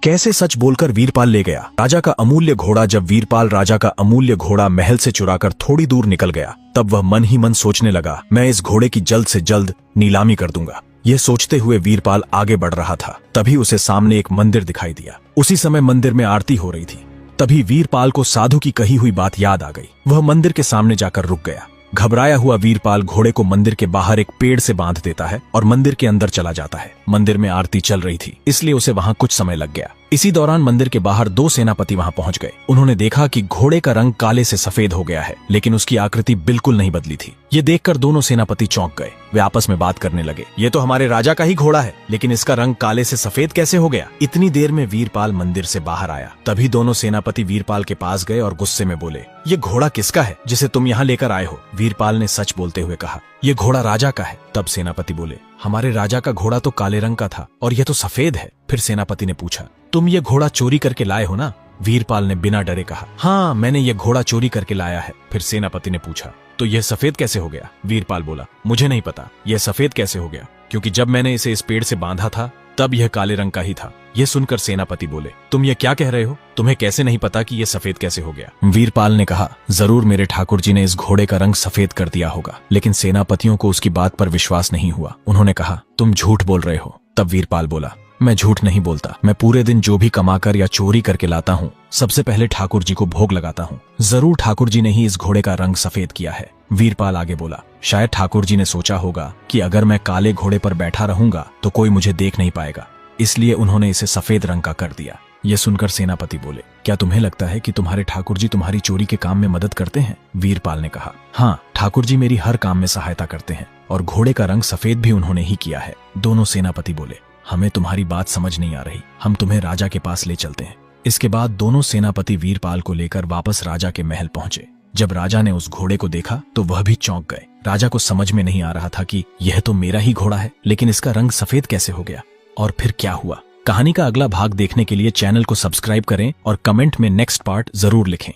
कैसे सच बोलकर वीरपाल ले गया राजा का अमूल्य घोड़ा। जब वीरपाल राजा का अमूल्य घोड़ा महल से चुराकर थोड़ी दूर निकल गया, तब वह मन ही मन सोचने लगा, मैं इस घोड़े की जल्द से जल्द नीलामी कर दूंगा। यह सोचते हुए वीरपाल आगे बढ़ रहा था, तभी उसे सामने एक मंदिर दिखाई दिया। उसी समय मंदिर में आरती हो रही थी। तभी वीरपाल को साधु की कही हुई बात याद आ गई। वह मंदिर के सामने जाकर रुक गया। घबराया हुआ वीरपाल घोड़े को मंदिर के बाहर एक पेड़ से बांध देता है और मंदिर के अंदर चला जाता है। मंदिर में आरती चल रही थी, इसलिए उसे वहां कुछ समय लग गया। इसी दौरान मंदिर के बाहर दो सेनापति वहां पहुंच गए। उन्होंने देखा कि घोड़े का रंग काले से सफेद हो गया है, लेकिन उसकी आकृति बिल्कुल नहीं बदली थी। ये देखकर दोनों सेनापति चौंक गए। वे आपस में बात करने लगे, ये तो हमारे राजा का ही घोड़ा है, लेकिन इसका रंग काले से सफेद कैसे हो गया? इतनी देर में वीरपाल मंदिर से बाहर आया। तभी दोनों सेनापति वीरपाल के पास गए और गुस्से में बोले, ये घोड़ा किसका है जिसे तुम यहाँ लेकर आए हो? वीरपाल ने सच बोलते हुए कहा, ये घोड़ा राजा का है। तब सेनापति बोले, हमारे राजा का घोड़ा तो काले रंग का था और यह तो सफेद है। फिर सेनापति ने पूछा, तुम ये घोड़ा चोरी करके लाए हो ना? वीरपाल ने बिना डरे कहा, हाँ, मैंने ये घोड़ा चोरी करके लाया है। फिर सेनापति ने पूछा, तो यह सफेद कैसे हो गया? वीरपाल बोला, मुझे नहीं पता यह सफेद कैसे हो गया, क्योंकि जब मैंने इसे इस पेड़ से बांधा था तब यह काले रंग का ही था। यह सुनकर सेनापति बोले, तुम ये क्या कह रहे हो? तुम्हें कैसे नहीं पता कि यह सफेद कैसे हो गया? वीरपाल ने कहा, जरूर मेरे ठाकुर जी ने इस घोड़े का रंग सफेद कर दिया होगा। लेकिन सेनापतियों को उसकी बात पर विश्वास नहीं हुआ। उन्होंने कहा, तुम झूठ बोल रहे हो। तब वीरपाल बोला, मैं झूठ नहीं बोलता। मैं पूरे दिन जो भी कमाकर या चोरी करके लाता हूँ, सबसे पहले ठाकुर जी को भोग लगाता हूँ। जरूर ठाकुर जी ने ही इस घोड़े का रंग सफेद किया है। वीरपाल आगे बोला, शायद ठाकुर जी ने सोचा होगा कि अगर मैं काले घोड़े पर बैठा रहूंगा तो कोई मुझे देख नहीं पाएगा, इसलिए उन्होंने इसे सफेद रंग का कर दिया। यह सुनकर सेनापति बोले, क्या तुम्हें लगता है कि तुम्हारे ठाकुर जी तुम्हारी चोरी के काम में मदद करते हैं? वीरपाल ने कहा, हाँ, ठाकुर जी मेरी हर काम में सहायता करते हैं और घोड़े का रंग सफेद भी उन्होंने ही किया है। दोनों सेनापति बोले, हमें तुम्हारी बात समझ नहीं आ रही, हम तुम्हें राजा के पास ले चलते हैं। इसके बाद दोनों सेनापति वीरपाल को लेकर वापस राजा के महल पहुंचे। जब राजा ने उस घोड़े को देखा तो वह भी चौंक गए। राजा को समझ में नहीं आ रहा था कि यह तो मेरा ही घोड़ा है, लेकिन इसका रंग सफेद कैसे हो गया और फिर क्या हुआ। कहानी का अगला भाग देखने के लिए चैनल को सब्सक्राइब करें और कमेंट में नेक्स्ट पार्ट जरूर लिखें।